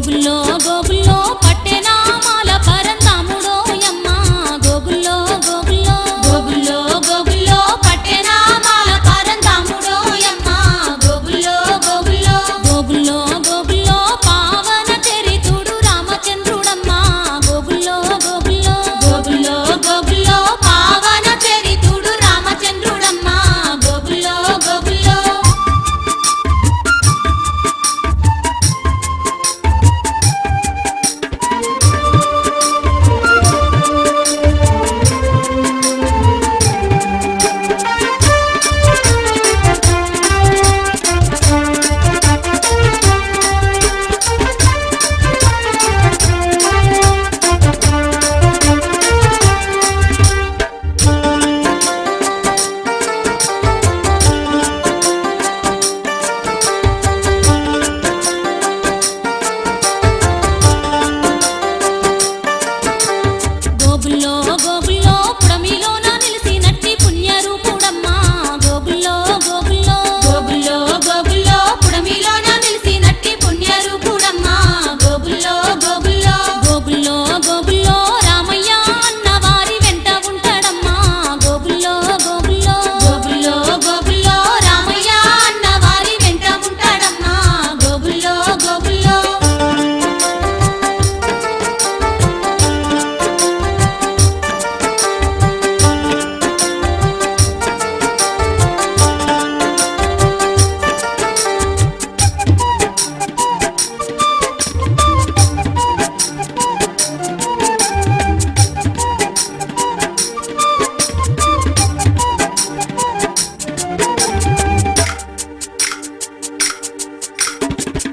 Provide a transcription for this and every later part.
గోగుల్లో గోగుల్లో పట్టెనా మాల పరందాముడో యమ్మ గోగుల్లో గోగుల్లో గోగుల్లో గోగుల్లో పట్టెనా మాల పరందాముడో యమ్మ గోగుల్లో గోగుల్లో గోగుల్లో గోగుల్లో పావన చరితుడు రామచంద్రుడమ్మ గోగుల్లో గోగుల్లో గోగుల్లో గోగుల్లో పావన చరితుడు రామచంద్రుడమ్మ గోగుల్లో గోగుల్లో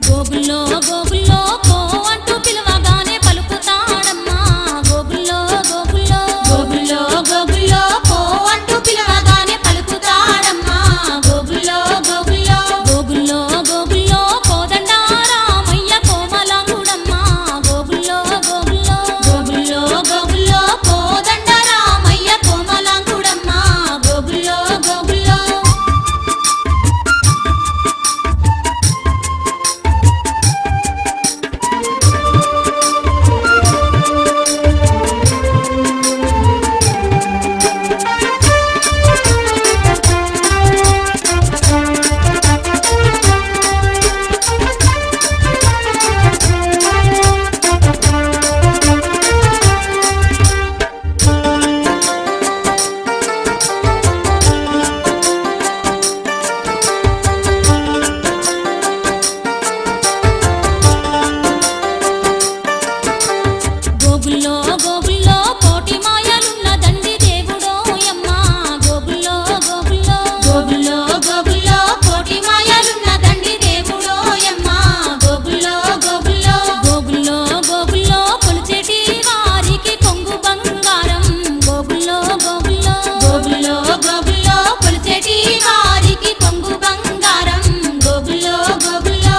గోగుల్లో గోగుల్లో కో అంటూ పిలవగానే పలుకుతాడమ్మా గోగుల్లో గోగుల్లో గోగుల్లో గోగుల్లో కో అంటూ పిలవగానే పలుకుతాడమ్మా గోగుల్లో గోగుల్లో గోగుల్లో గోగుల్లో కోదండ రామయ్య కోమలాంగుడమ్మా గోగుల్లో గోగుల్లో గోగుల్లో గోగుల్లో కోదండ రామయ్య కోమలాంగుడమ్మా గోగుల్లో గోగుల్లో గోగుల్లో గోగుల్లో కోటి మాయలున్న దండి దేవుడో యమ్మ గోగుల్లో గోగుల్లో గోగుల్లో గోగుల్లో కోటి మాయలున్న దండి దేవుడో యమ్మ గోగుల్లో గోగుల్లో గోగుల్లో గోగుల్లో కొలిచేటి వారికి కొంగు బంగారం గోగుల్లో గోగుల్లో గోగుల్లో గోగుల్లో కొలిచేటి వారికి కొంగు బంగారం గోగుల్లో గోగుల్లో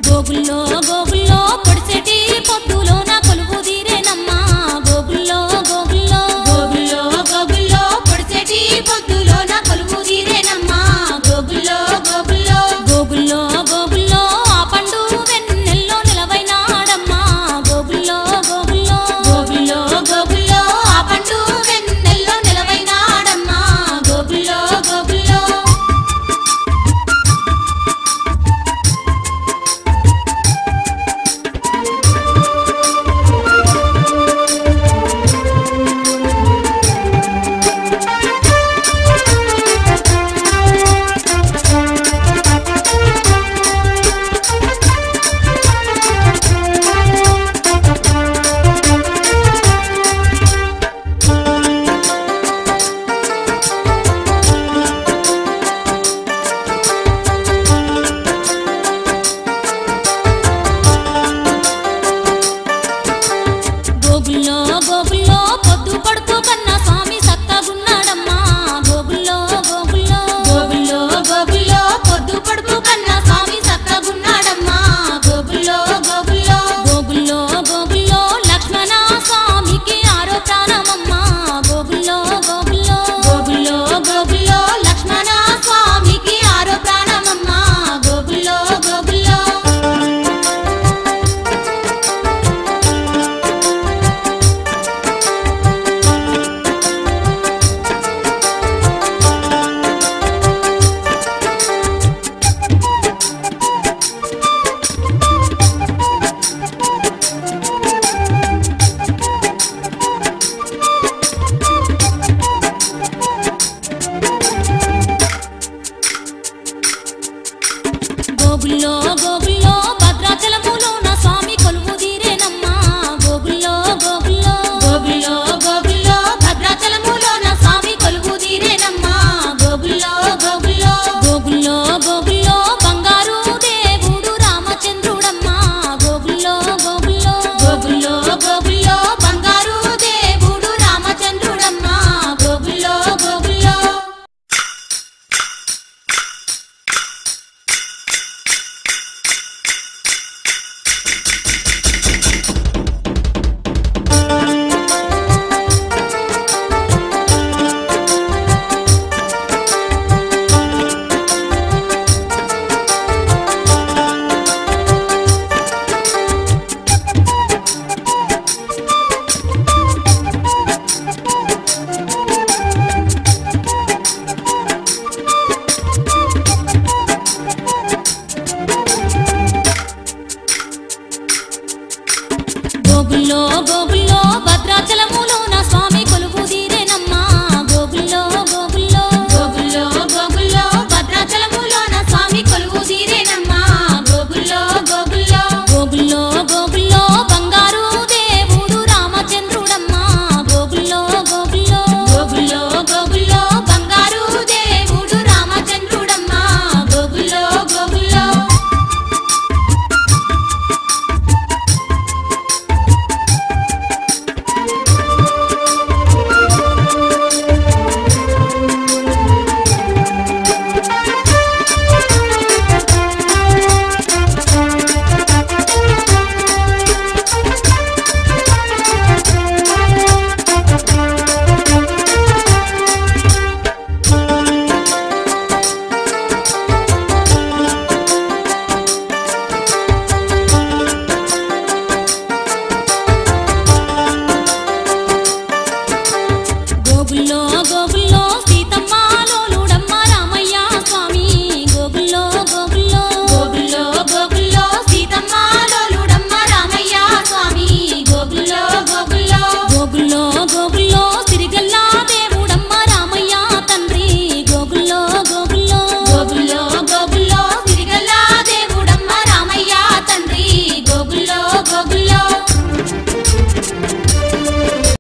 గోగుల్లో గోగుల్లో పొడిచెటి